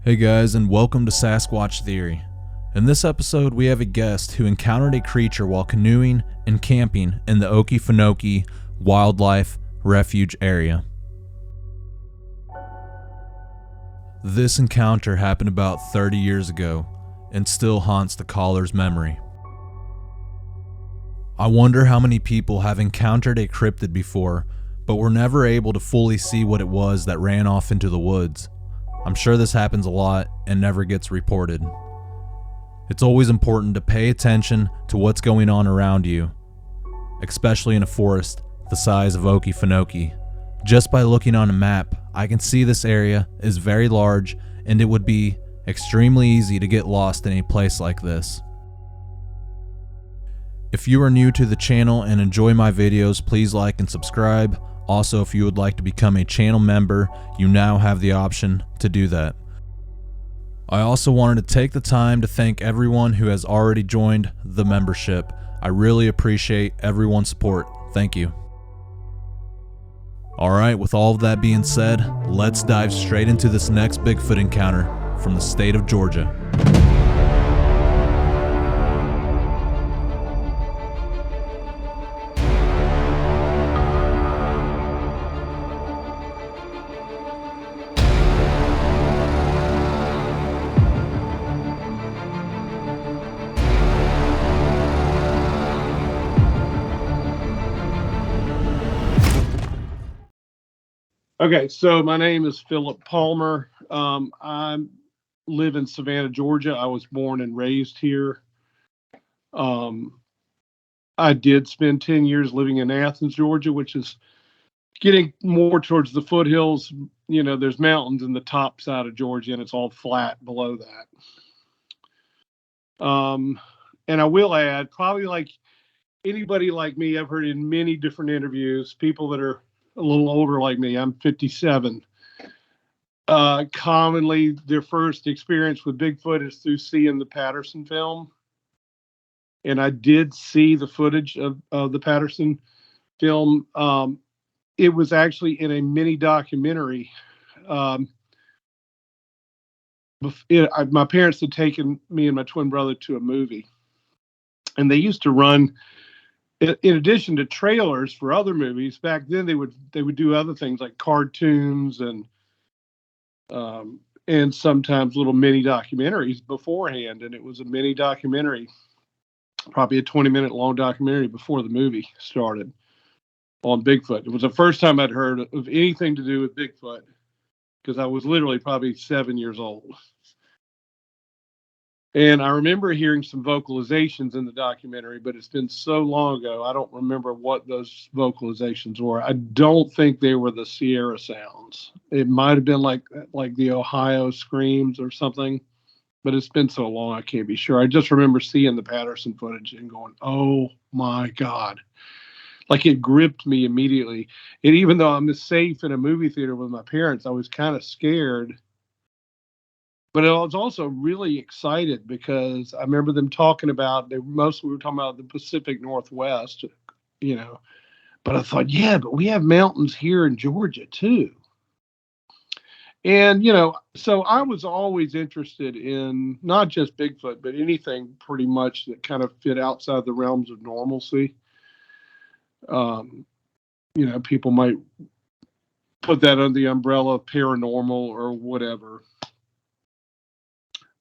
Hey guys, and welcome to Sasquatch Theory. In this episode, we have a guest who encountered a creature while canoeing and camping in the Okefenokee Wildlife Refuge area. This encounter happened about 30 years ago and still haunts the caller's memory. I wonder how many people have encountered a cryptid before, but were never able to fully see what it was that ran off into the woods. I'm sure this happens a lot and never gets reported. It's always important to pay attention to what's going on around you, especially in a forest the size of Okefenokee. Just by looking on a map, I can see this area is very large and it would be extremely easy to get lost in a place like this. If you are new to the channel and enjoy my videos, please like and subscribe. Also, if you would like to become a channel member, you now have the option to do that. I also wanted to take the time to thank everyone who has already joined the membership. I really appreciate everyone's support. Thank you. Alright, with all of that being said, let's dive straight into this next Bigfoot encounter from the state of Georgia. Okay, so my name is Philip Palmer. I live in Savannah, Georgia. I was born and raised here. I did spend 10 years living in Athens, Georgia, which is getting more towards the foothills. You know, there's mountains in the top side of Georgia, and it's all flat below that. And I will add, probably like anybody like me, I've heard in many different interviews, people that are a little older like me, I'm 57. Commonly, their first experience with Bigfoot is through seeing the Patterson film. And I did see the footage of the Patterson film. It was actually in a mini documentary. My parents had taken me and my twin brother to a movie. And they used to run, in addition to trailers for other movies, back then they would do other things like cartoons and sometimes little mini documentaries beforehand. And it was a mini documentary, probably a 20-minute long documentary before the movie started on Bigfoot. It was the first time I'd heard of anything to do with Bigfoot because I was literally probably 7 years old. And I remember hearing some vocalizations in the documentary, but it's been so long ago, I don't remember what those vocalizations were. I don't think they were the Sierra sounds. It might have been like the Ohio screams or something, but it's been so long, I can't be sure. I just remember seeing the Patterson footage and going, oh my God. Like it gripped me immediately. And even though I'm safe in a movie theater with my parents, I was kind of scared. But I was also really excited because I remember them talking about, mostly we were talking about the Pacific Northwest, you know. But I thought, yeah, but we have mountains here in Georgia too. And, you know, so I was always interested in not just Bigfoot, but anything pretty much that kind of fit outside the realms of normalcy. You know, people might put that under the umbrella of paranormal or whatever.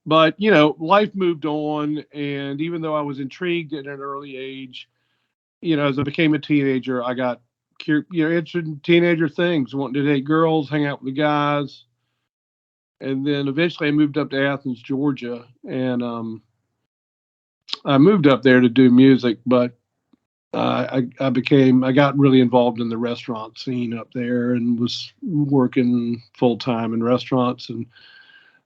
But, you know, life moved on. And even though I was intrigued at an early age, you know, as I became a teenager, I got, interested in teenager things, wanting to date girls, hang out with the guys. And then eventually I moved up to Athens, Georgia. And I moved up there to do music, but I got really involved in the restaurant scene up there and was working full time in restaurants and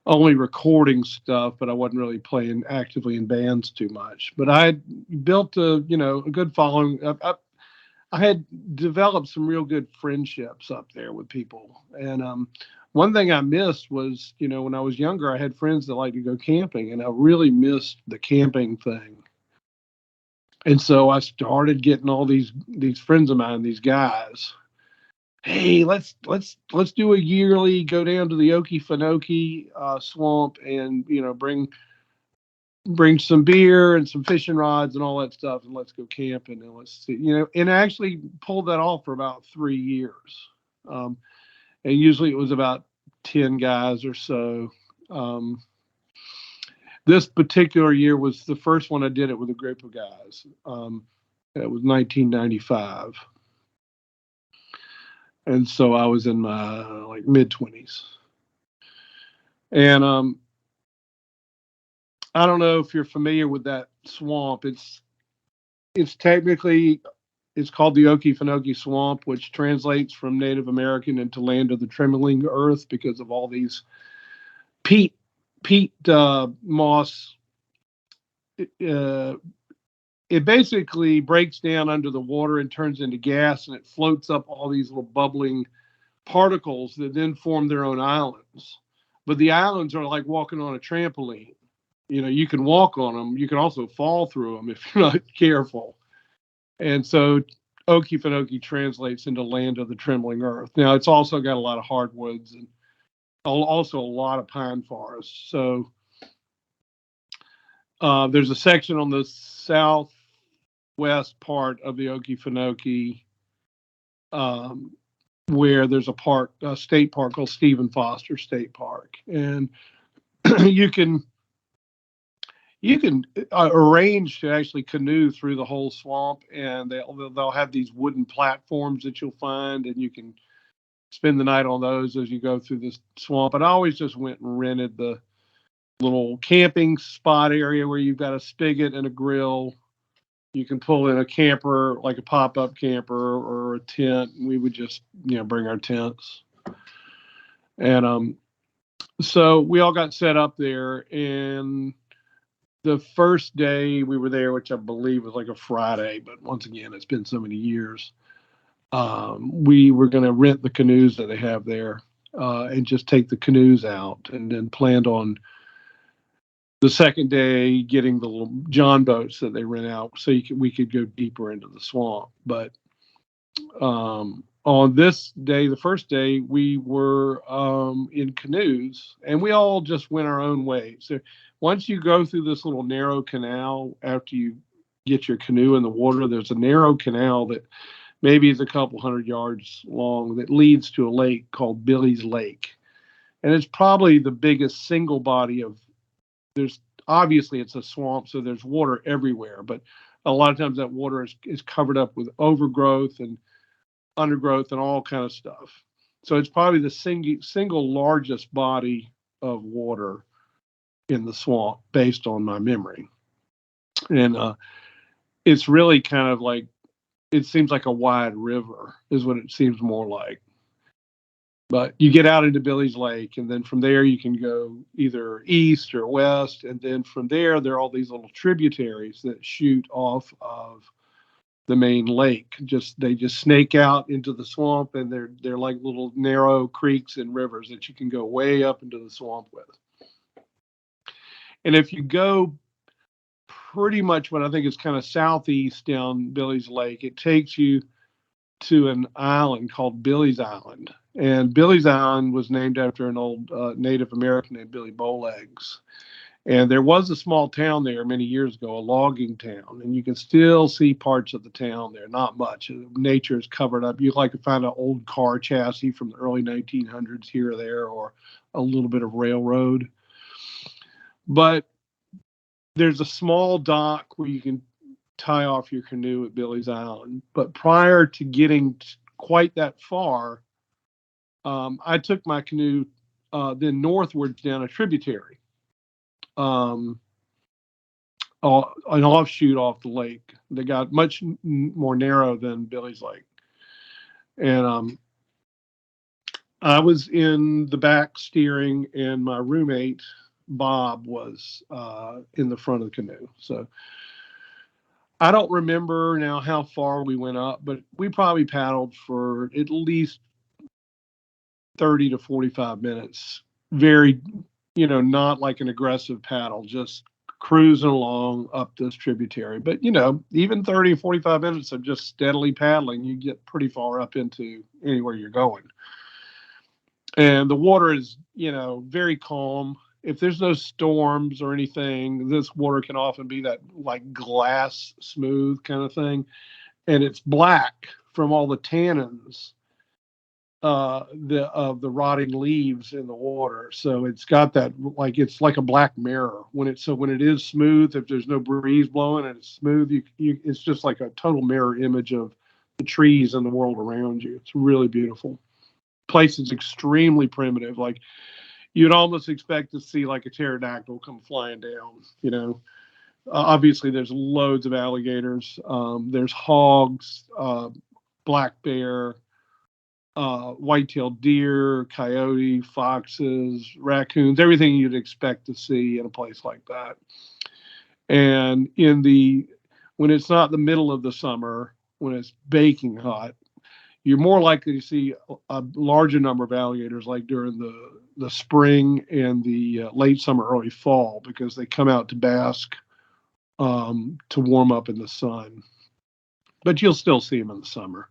only recording stuff, but I wasn't really playing actively in bands too much. But I built a good following. I had developed some real good friendships up there with people. And one thing I missed was, you know, when I was younger, I had friends that liked to go camping, and I really missed the camping thing. And so I started getting all these friends of mine, these guys. hey, let's do a yearly, go down to the Okefenokee swamp, and bring some beer and some fishing rods and all that stuff, and let's go camping, and let's see, and I actually pulled that off for about 3 years. Um, and usually it was about 10 guys or so. Um, this particular year was the first one I did it with a group of guys. It was 1995. And so I was in my like mid 20s. And I don't know if you're familiar with that swamp. It's technically it's called the Okefenokee Swamp, which translates from Native American into Land of the Trembling Earth because of all these peat moss. Uh, it basically breaks down under the water and turns into gas, and it floats up all these little bubbling particles that then form their own islands. But the islands are like walking on a trampoline. You can walk on them. You can also fall through them if you're not careful. And so Okefenokee translates into Land of the Trembling Earth. Now, it's also got a lot of hardwoods and also a lot of pine forests. So there's a section on the southwest part of the Okefenokee where there's a state park called Stephen Foster State Park. And you can arrange to actually canoe through the whole swamp, and they'll have these wooden platforms that you'll find, and you can spend the night on those as you go through this swamp. But I always just went and rented the little camping spot area where you've got a spigot and a grill. You can pull in a camper, like a pop-up camper or a tent, and we would just bring our tents. And so we all got set up there, and the first day we were there, which I believe was like a Friday, but once again, it's been so many years. We were going to rent the canoes that they have there and just take the canoes out, and then planned on the second day getting the little John boats that they rent out so we could go deeper into the swamp. But on this day, the first day, we were in canoes, and we all just went our own way. So once you go through this little narrow canal, after you get your canoe in the water, there's a narrow canal that maybe is a couple 100 yards long that leads to a lake called Billy's Lake. And it's probably the biggest single body of, obviously it's a swamp, so there's water everywhere, but a lot of times that water is covered up with overgrowth and undergrowth and all kind of stuff. So it's probably the single largest body of water in the swamp based on my memory. And it's really kind of like, it seems like a wide river is what it seems more like. But you get out into Billy's Lake, and then from there you can go either east or west, and then from there are all these little tributaries that shoot off of the main lake. They just snake out into the swamp, and they're like little narrow creeks and rivers that you can go way up into the swamp with. And if you go pretty much what I think is kind of southeast down Billy's Lake, it takes you to an island called Billy's Island. And Billy's Island was named after an old Native American named Billy Bowlegs. And there was a small town there many years ago, a logging town, and you can still see parts of the town there. Not much. Nature is covered up. You like to find an old car chassis from the early 1900s here or there, or a little bit of railroad. But there's a small dock where you can tie off your canoe at Billy's Island. But prior to getting quite that far, I took my canoe then northwards down a tributary, an offshoot off the lake. They got much more narrow than Billy's Lake. And I was in the back steering, and my roommate, Bob, was in the front of the canoe. So I don't remember now how far we went up, but we probably paddled for at least 30 to 45 minutes. Very, not like an aggressive paddle, just cruising along up this tributary. But, even 30, 45 minutes of just steadily paddling, you get pretty far up into anywhere you're going. And the water is, very calm. If there's no storms or anything, this water can often be that like glass smooth kind of thing. And it's black from all the tannins of the rotting leaves in the water. So it's got that, like, it's like a black mirror when it is smooth. If there's no breeze blowing and it's smooth, it's just like a total mirror image of the trees and the world around you. It's really beautiful. Place is extremely primitive. Like, you'd almost expect to see like a pterodactyl come flying down. Obviously there's loads of alligators. There's hogs, black bear, white-tailed deer, coyote, foxes, raccoons, everything you'd expect to see in a place like that. And when it's not the middle of the summer, when it's baking hot, you're more likely to see a larger number of alligators, like during the spring and the late summer, early fall, because they come out to bask, to warm up in the sun. But you'll still see them in the summer.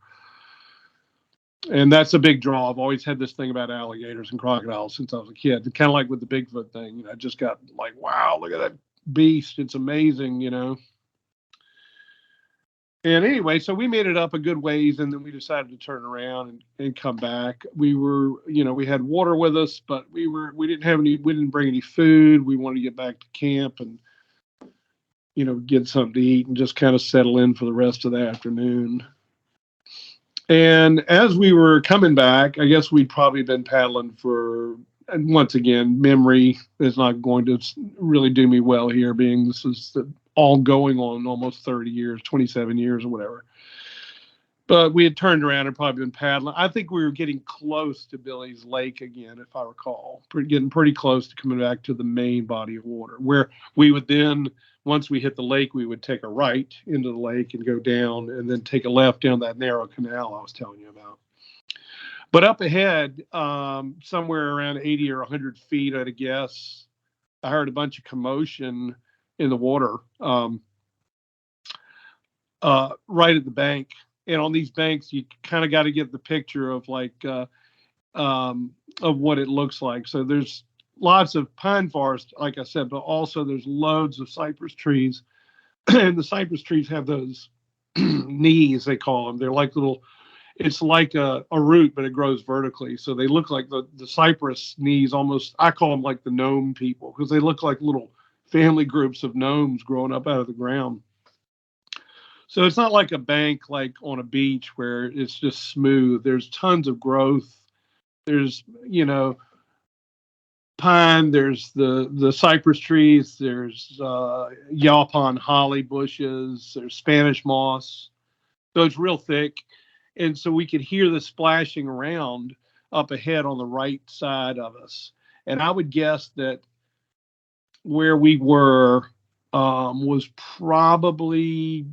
And that's a big draw. I've always had this thing about alligators and crocodiles since I was a kid. Kind of like with the Bigfoot thing. I just got like, wow, look at that beast. It's amazing, And anyway, so we made it up a good ways, and then we decided to turn around and come back. We were, we had water with us, but we didn't bring any food. We wanted to get back to camp and, get something to eat and just kind of settle in for the rest of the afternoon. And as we were coming back, I guess we'd probably been paddling and once again, memory is not going to really do me well here, being this is all going on almost 30 years, 27 years or whatever. But we had turned around and probably been paddling. I think we were getting close to Billy's Lake again, if I recall. Getting pretty close to coming back to the main body of water, where we would then, once we hit the lake, we would take a right into the lake and go down, and then take a left down that narrow canal I was telling you about. But up ahead, somewhere around 80 or 100 feet, I'd guess, I heard a bunch of commotion in the water, right at the bank. And on these banks, you kind of got to get the picture of of what it looks like. So there's lots of pine forest, like I said, but also there's loads of cypress trees. And the cypress trees have those knees, they call them. They're like it's like a root, but it grows vertically. So they look like the cypress knees almost, I call them like the gnome people, because they look like little family groups of gnomes growing up out of the ground. So it's not like a bank like on a beach where it's just smooth. There's tons of growth. There's, pine, there's the cypress trees, there's yaupon holly bushes, there's Spanish moss. So it's real thick. And so we could hear the splashing around up ahead on the right side of us. And I would guess that where we were was probably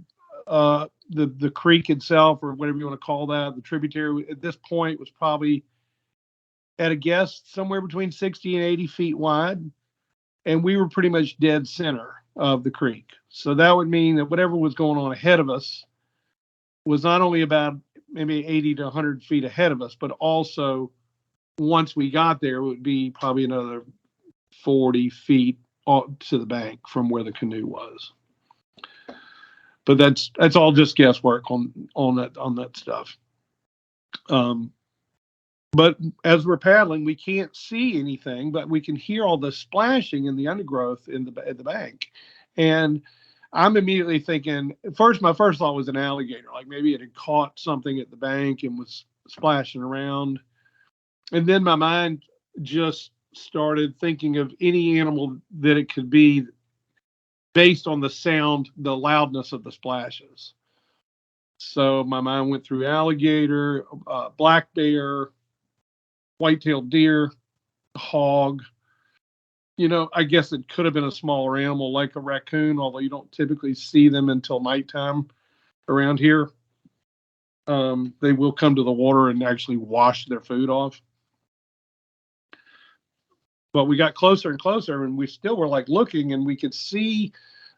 the creek itself, or whatever you want to call that, the tributary at this point was probably, at a guess, somewhere between 60 and 80 feet wide. And we were pretty much dead center of the creek. So that would mean that whatever was going on ahead of us was not only about maybe 80 to 100 feet ahead of us, but also once we got there, it would be probably another 40 feet to the bank from where the canoe was. But that's all just guesswork on that stuff. But as we're paddling, we can't see anything, but we can hear all the splashing in the undergrowth at the bank. And I'm immediately thinking, my first thought was an alligator, like maybe it had caught something at the bank and was splashing around. And then my mind just started thinking of any animal that it could be based on the sound, the loudness of the splashes. So my mind went through alligator, black bear, white-tailed deer, hog. I guess it could have been a smaller animal like a raccoon, although you don't typically see them until nighttime around here. They will come to the water and actually wash their food off. But we got closer and closer, and we still were like looking, and we could see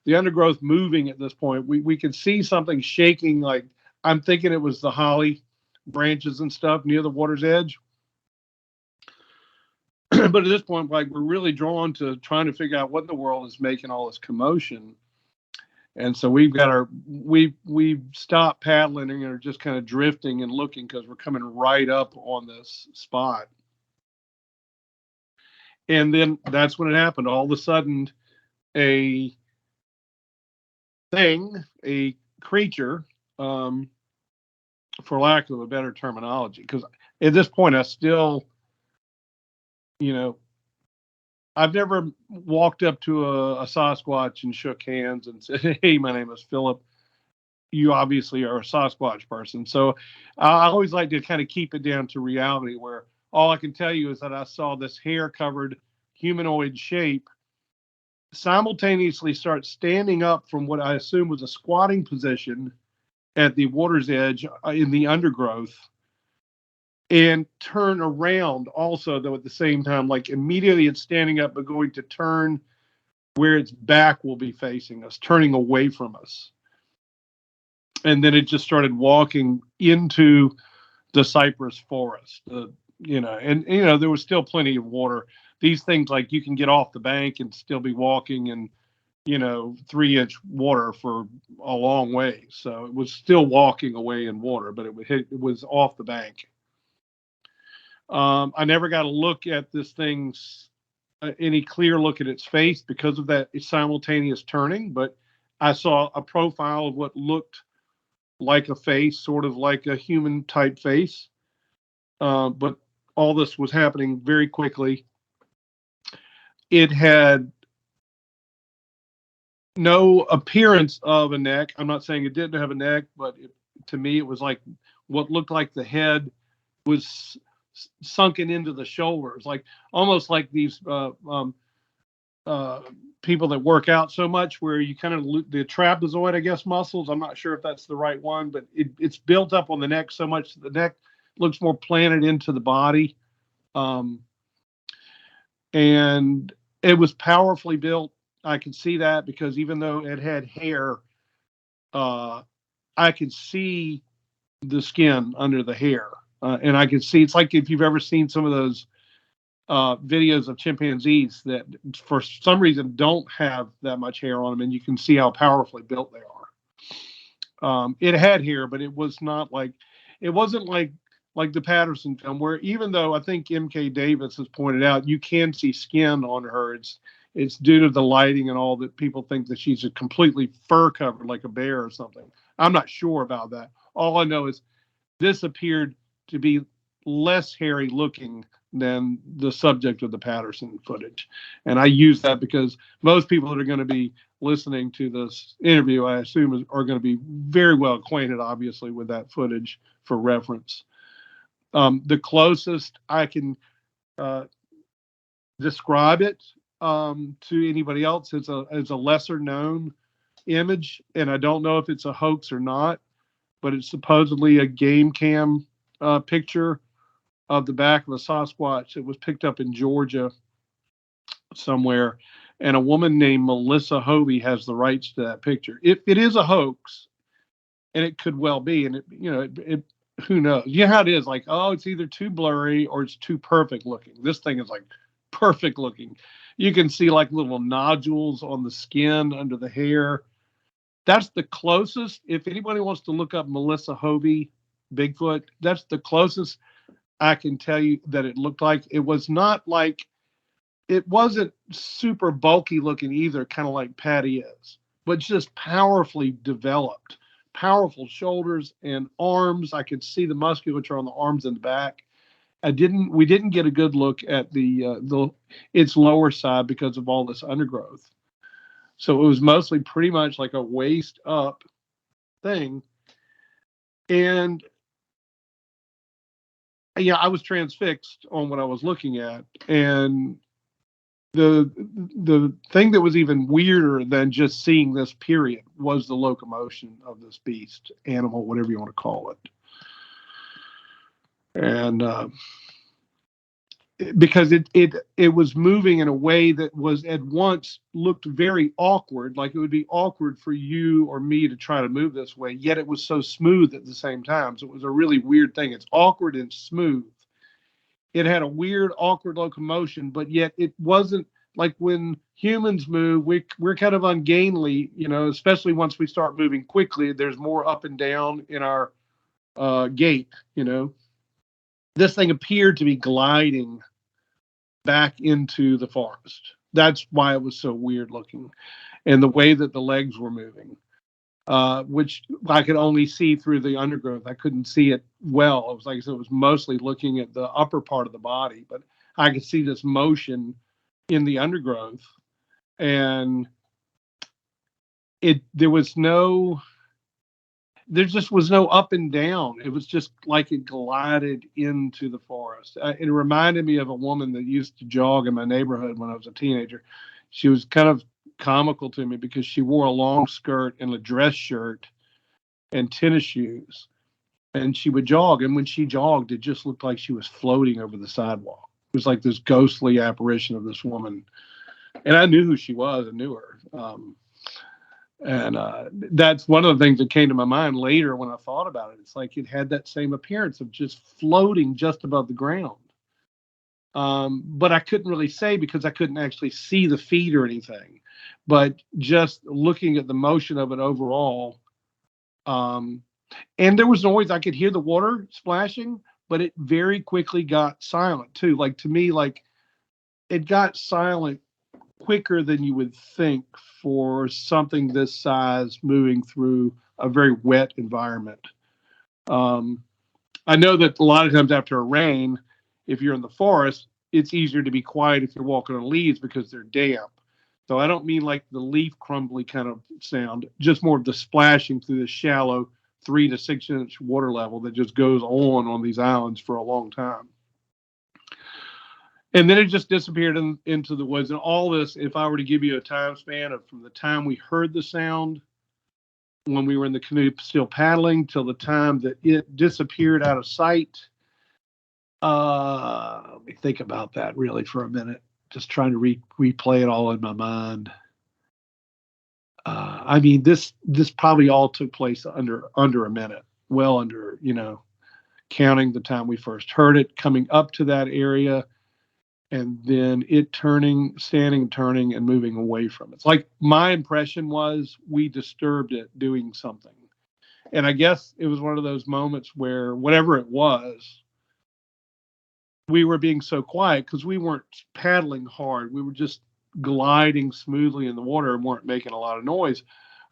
the undergrowth moving at this point. We could see something shaking, like I'm thinking it was the holly branches and stuff near the water's edge. But at this point, like, we're really drawn to trying to figure out what in the world is making all this commotion. And so we've stopped paddling and are just kind of drifting and looking because we're coming right up on this spot. And then that's when it happened. All of a sudden, a creature, for lack of a better terminology, because at this point I still, I've never walked up to a Sasquatch and shook hands and said, "Hey, my name is Philip. You obviously are a Sasquatch person." So I always like to kind of keep it down to reality, where all I can tell you is that I saw this hair-covered humanoid shape simultaneously start standing up from what I assume was a squatting position at the water's edge in the undergrowth, and turn around also, though, at the same time. Like, immediately it's standing up, but going to turn where its back will be facing us, turning away from us. And then it just started walking into the cypress forest, and there was still plenty of water. These things, like, you can get off the bank and still be walking in 3-inch water for a long way. So it was still walking away in water, but it was off the bank. I never got a look at this thing's any clear look at its face because of that simultaneous turning, but I saw a profile of what looked like a face, sort of like a human type face. But all this was happening very quickly. It had no appearance of a neck. I'm not saying it didn't have a neck, but to me, it was like what looked like the head was sunken into the shoulders, like almost like these people that work out so much where you kind of the trapezoid, I guess, muscles. I'm not sure if that's the right one, but it's built up on the neck so much that the neck looks more planted into the body. And it was powerfully built. I could see that because even though it had hair, I could see the skin under the hair. And I could see, it's like if you've ever seen some of those videos of chimpanzees that for some reason don't have that much hair on them, and you can see how powerfully built they are. It had hair, but it wasn't like the Patterson film, where even though I think M.K. Davis has pointed out you can see skin on her, it's due to the lighting and all that people think that she's a completely fur covered like a bear or something. I'm not sure about that. All I know is this appeared to be less hairy looking than the subject of the Patterson footage. And I use that because most people that are going to be listening to this interview, I assume, are going to be very well acquainted, obviously, with that footage for reference. The closest I can describe it to anybody else is a lesser known image, and I don't know if it's a hoax or not, but it's supposedly a game cam picture of the back of a Sasquatch. It was picked up in Georgia somewhere, and a woman named Melissa Hovey has the rights to that picture. If it is a hoax, and it could well be, and it who knows? You know how it is, like, oh, it's either too blurry or it's too perfect looking. This thing is like perfect looking. You can see like little nodules on the skin under the hair. That's the closest. If anybody wants to look up Melissa Hovey Bigfoot, that's the closest I can tell you that it looked like. It wasn't super bulky looking either, kind of like Patty is, but just powerfully developed, powerful shoulders and arms. I could see the musculature on the arms and the back. We didn't get a good look at its lower side because of all this undergrowth. So it was mostly pretty much like a waist up thing. And yeah, I was transfixed on what I was looking at. And the thing that was even weirder than just seeing this period was the locomotion of this beast, animal, whatever you want to call it. And because it was moving in a way that was at once looked very awkward, like it would be awkward for you or me to try to move this way, yet it was so smooth at the same time. So it was a really weird thing. It's awkward and smooth. It had a weird, awkward locomotion, but yet it wasn't like when humans move, we're kind of ungainly, especially once we start moving quickly. There's more up and down in our gait. This thing appeared to be gliding back into the forest. That's why it was so weird looking. And the way that the legs were moving, which I could only see through the undergrowth. I couldn't see it well. It was like I said, it was mostly looking at the upper part of the body, but I could see this motion in the undergrowth. And there just was no up and down. It was just like it glided into the forest. It reminded me of a woman that used to jog in my neighborhood when I was a teenager. She was kind of comical to me because she wore a long skirt and a dress shirt and tennis shoes. And she would jog. And when she jogged, it just looked like she was floating over the sidewalk. It was like this ghostly apparition of this woman. And I knew who she was. I knew her. And that's one of the things that came to my mind later when I thought about it. It's like it had that same appearance of just floating just above the ground. But I couldn't really say because I couldn't actually see the feet or anything. But just looking at the motion of it overall, and there was noise. I could hear the water splashing, but it very quickly got silent too. Like to me, like it got silent quicker than you would think for something this size moving through a very wet environment. I know that a lot of times after a rain, if you're in the forest, it's easier to be quiet if you're walking on leaves because they're damp. So I don't mean like the leaf crumbly kind of sound, just more of the splashing through the shallow 3 to 6 inch water level that just goes on these islands for a long time. And then it just disappeared into the woods. And all this, if I were to give you a time span of from the time we heard the sound when we were in the canoe still paddling till the time that it disappeared out of sight, let me think about that really for a minute. Just trying to replay it all in my mind. I mean, this probably all took place under a minute, well under, counting the time we first heard it, coming up to that area, and then it standing, turning, and moving away from it. It's like my impression was we disturbed it doing something. And I guess it was one of those moments where whatever it was, we were being so quiet because we weren't paddling hard. We were just gliding smoothly in the water and weren't making a lot of noise.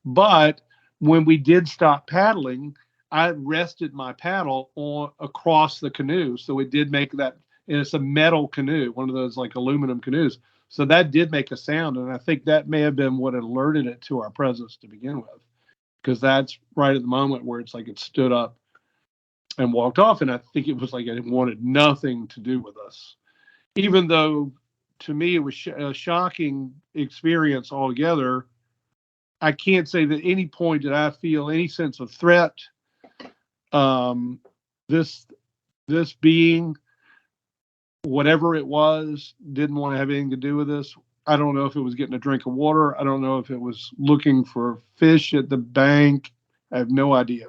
But when we did stop paddling, I rested my paddle across the canoe. So it did make that, and it's a metal canoe, one of those like aluminum canoes. So that did make a sound. And I think that may have been what alerted it to our presence to begin with, because that's right at the moment where it's like it stood up and walked off. And I think it was like it wanted nothing to do with us, even though to me it was a shocking experience altogether. I can't say that at any point did I feel any sense of threat. This being, whatever it was, didn't want to have anything to do with this. I don't know if it was getting a drink of water. I don't know if it was looking for fish at the bank. I have no idea.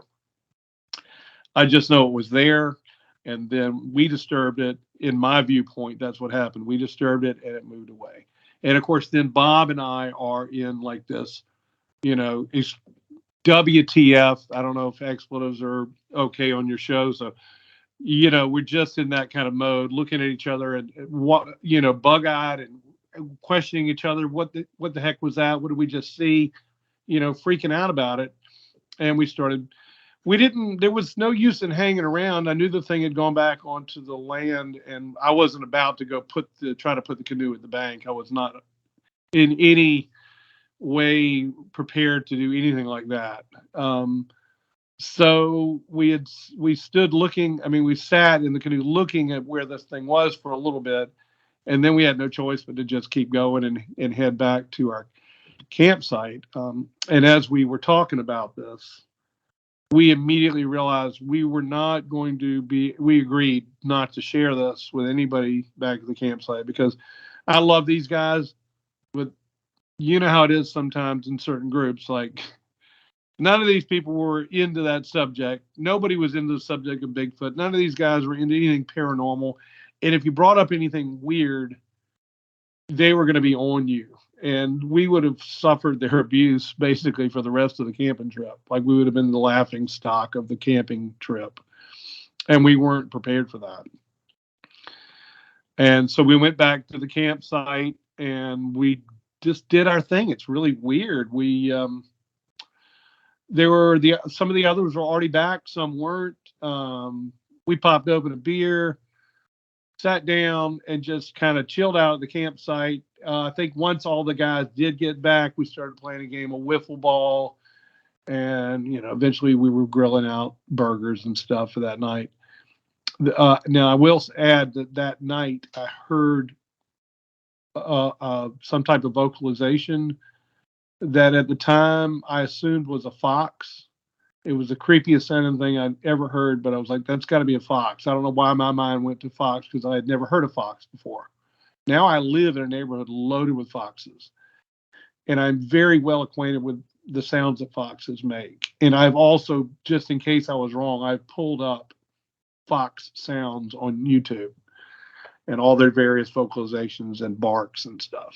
I just know it was there, and then we disturbed it. In my viewpoint, that's what happened. We disturbed it, and it moved away. And of course, then Bob and I are in like this, it's WTF. I don't know if expletives are okay on your show, so we're just in that kind of mode, looking at each other and bug-eyed and questioning each other. What the heck was that? What did we just see? Freaking out about it. And there was no use in hanging around. I knew the thing had gone back onto the land, and I wasn't about to go try to put the canoe at the bank. I was not in any way prepared to do anything like that. So we stood looking. I mean, we sat in the canoe looking at where this thing was for a little bit, and then we had no choice but to just keep going and head back to our campsite. And as we were talking about this, we immediately realized we were not going to be, we agreed not to share this with anybody back at the campsite, because I love these guys, but you know how it is sometimes in certain groups. Like, none of these people were into that subject. Nobody was into the subject of Bigfoot. None of these guys were into anything paranormal. And if you brought up anything weird, they were going to be on you. And we would have suffered their abuse basically for the rest of the camping trip. Like, we would have been the laughing stock of the camping trip. And we weren't prepared for that. And so we went back to the campsite and we just did our thing. It's really weird. There were some of the others were already back, some weren't. We popped open a beer, sat down, and just kind of chilled out at the campsite. I think once all the guys did get back, we started playing a game of wiffle ball, and eventually we were grilling out burgers and stuff for that night. Now I will add that night I heard some type of vocalization that at the time I assumed was a fox. It was the creepiest sounding thing I'd ever heard, but I was like, that's got to be a fox. I don't know why my mind went to fox, because I had never heard of fox before. Now I live in a neighborhood loaded with foxes, and I'm very well acquainted with the sounds that foxes make. And I've also, just in case I was wrong, I've pulled up fox sounds on YouTube and all their various vocalizations and barks and stuff.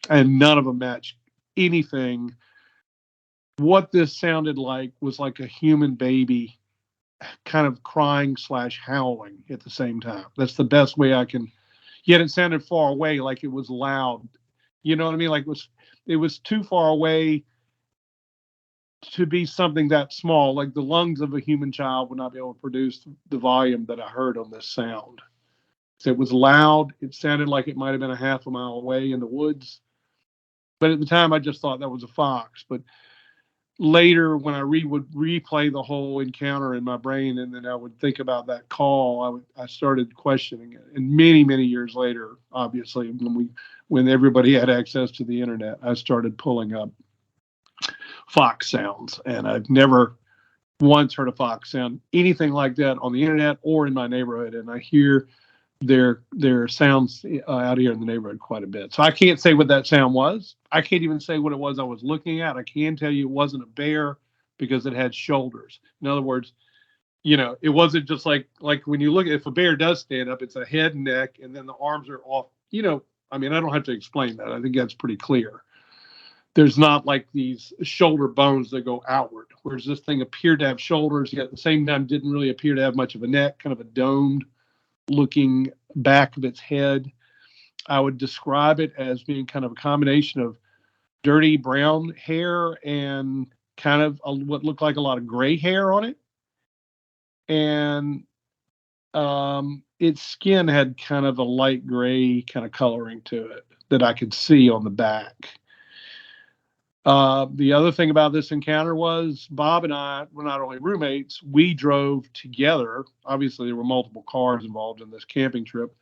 And none of them match anything. What this sounded like was like a human baby kind of crying / howling at the same time. That's the best way I can. Yet it sounded far away, like it was loud. You know what I mean? Like it was too far away to be something that small. Like the lungs of a human child would not be able to produce the volume that I heard on this sound. So it was loud. It sounded like it might have been a half a mile away in the woods. But at the time, I just thought that was a fox. But later, when I would replay the whole encounter in my brain, and then I would think about that call, I started questioning it. And many years later, obviously, when everybody had access to the internet, I started pulling up fox sounds, and I've never once heard a fox sound anything like that on the internet or in my neighborhood. And I hear their sounds out here in the neighborhood quite a bit. So I can't say what that sound was. I can't even say what it was I was looking at. I can tell you it wasn't a bear, because it had shoulders. In other words, it wasn't just like when you look at, if a bear does stand up, it's a head and neck, and then the arms are off. I mean, I don't have to explain that. I think that's pretty clear. There's not like these shoulder bones that go outward, whereas this thing appeared to have shoulders, yet at the same time didn't really appear to have much of a neck, kind of a domed looking back of its head. I would describe it as being kind of a combination of dirty brown hair and kind of what looked like a lot of gray hair on it. And its skin had kind of a light gray kind of coloring to it that I could see on the back. The other thing about this encounter was Bob and I were not only roommates, we drove together. Obviously, there were multiple cars involved in this camping trip,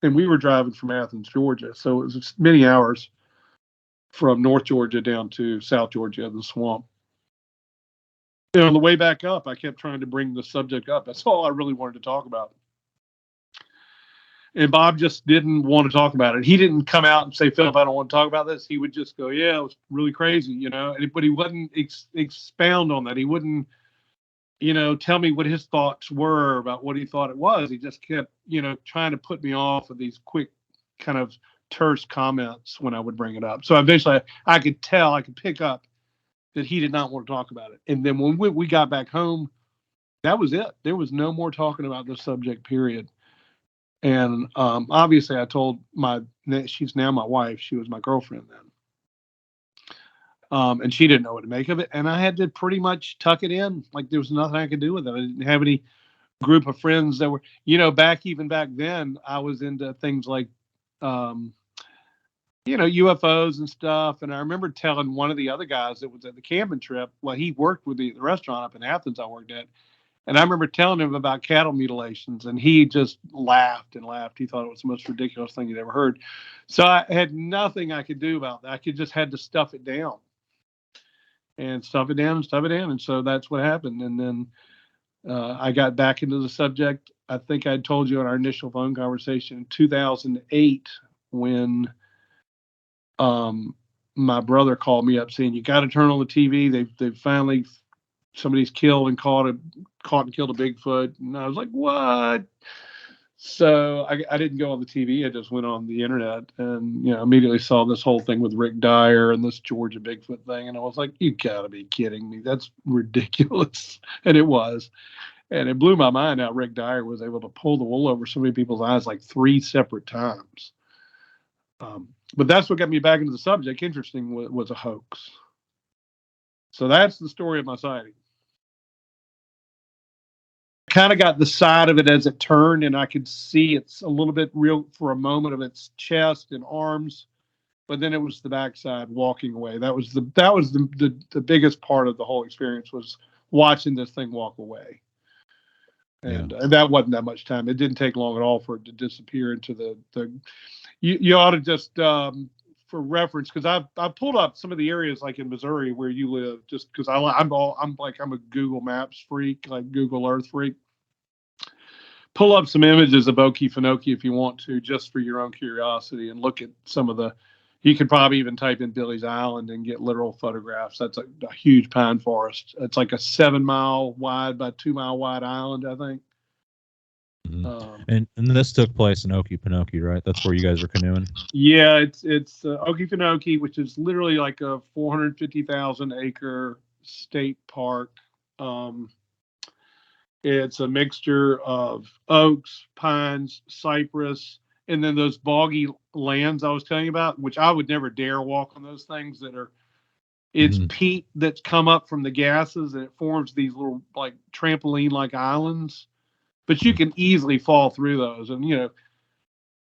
and we were driving from Athens, Georgia. So it was many hours from North Georgia down to South Georgia, the swamp. And on the way back up, I kept trying to bring the subject up. That's all I really wanted to talk about. And Bob just didn't want to talk about it. He didn't come out and say, Philip, I don't want to talk about this. He would just go, yeah, it was really crazy, but he wouldn't expound on that. He wouldn't, tell me what his thoughts were about what he thought it was. He just kept, trying to put me off with these quick kind of terse comments when I would bring it up. So eventually I could pick up that he did not want to talk about it. And then when we got back home, that was it. There was no more talking about this subject, period. And obviously I told she's now my wife. She was my girlfriend then. And she didn't know what to make of it. And I had to pretty much tuck it in. Like there was nothing I could do with it. I didn't have any group of friends that were, back then, I was into things like, UFOs and stuff. And I remember telling one of the other guys that was at the camping trip, well, he worked with the restaurant up in Athens I worked at. And I remember telling him about cattle mutilations, and he just laughed and laughed. He thought it was the most ridiculous thing he'd ever heard. So I had nothing I could do about that. I just had to stuff it down. and stuff it down and stuff it down. And so that's what happened. And then I got back into the subject. I think I told you in our initial phone conversation in 2008 when my brother called me up saying, "You got to turn on the TV. They've finally somebody's killed and caught and killed a Bigfoot." And I was like, "What?" So I didn't go on the TV. I just went on the internet and, immediately saw this whole thing with Rick Dyer and this Georgia Bigfoot thing. And I was like, "You gotta be kidding me. That's ridiculous." And it was. And it blew my mind how Rick Dyer was able to pull the wool over so many people's eyes like 3 separate times. But that's what got me back into the subject. Interesting, was a hoax. So that's the story of my sighting. Kind of got the side of it as it turned, and I could see it's a little bit real for a moment of its chest and arms, but then it was the backside walking away. That was the biggest part of the whole experience, was watching this thing walk away. And that wasn't that much time. It didn't take long at all for it to disappear into the you ought to just for reference, because I've pulled up some of the areas like in Missouri where you live, just because I'm a Google Maps freak, like Google Earth freak. Pull up some images of Okefenokee if you want to, just for your own curiosity, and look at some of the. You could probably even type in Billy's Island and get literal photographs. That's a huge pine forest. It's like a 7-mile wide by 2-mile wide island, I think. Mm-hmm. And this took place in Okefenokee, right? That's where you guys were canoeing. Yeah, it's Okefenokee, which is literally like a 450,000 acre state park. It's a mixture of oaks, pines, cypress, and then those boggy lands I was telling you about, which I would never dare walk on those things that are. It's peat that's come up from the gases, and it forms these little like trampoline-like islands. But you can easily fall through those. And,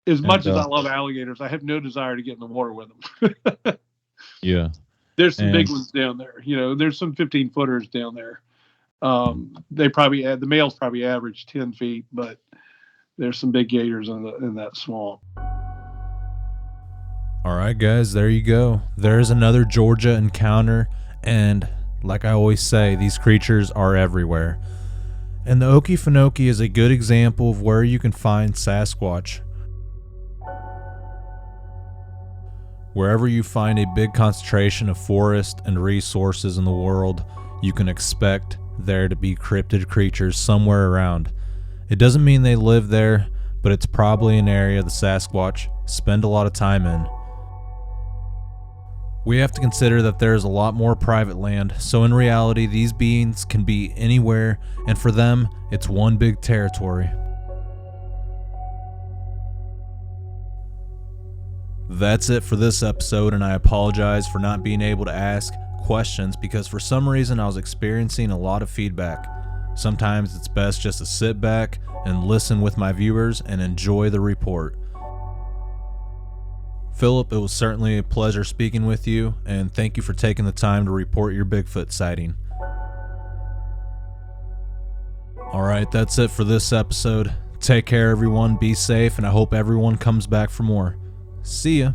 as much as I love alligators, I have no desire to get in the water with them. Yeah. There's some big ones down there. There's some 15-footers down there. The males probably average 10 feet, but there's some big gators in that swamp. All right, guys, there you go. There's another Georgia encounter. And like I always say, these creatures are everywhere. And the Okefenokee is a good example of where you can find Sasquatch. Wherever you find a big concentration of forest and resources in the world, you can expect there to be cryptid creatures somewhere around. It doesn't mean they live there, but it's probably an area the Sasquatch spend a lot of time in. We have to consider that there is a lot more private land, so in reality these beings can be anywhere, and for them it's one big territory. That's it for this episode, and I apologize for not being able to ask questions because for some reason I was experiencing a lot of feedback. Sometimes it's best just to sit back and listen with my viewers and enjoy the report. Philip, it was certainly a pleasure speaking with you, and thank you for taking the time to report your Bigfoot sighting. Alright, that's it for this episode. Take care, everyone, be safe, and I hope everyone comes back for more. See ya.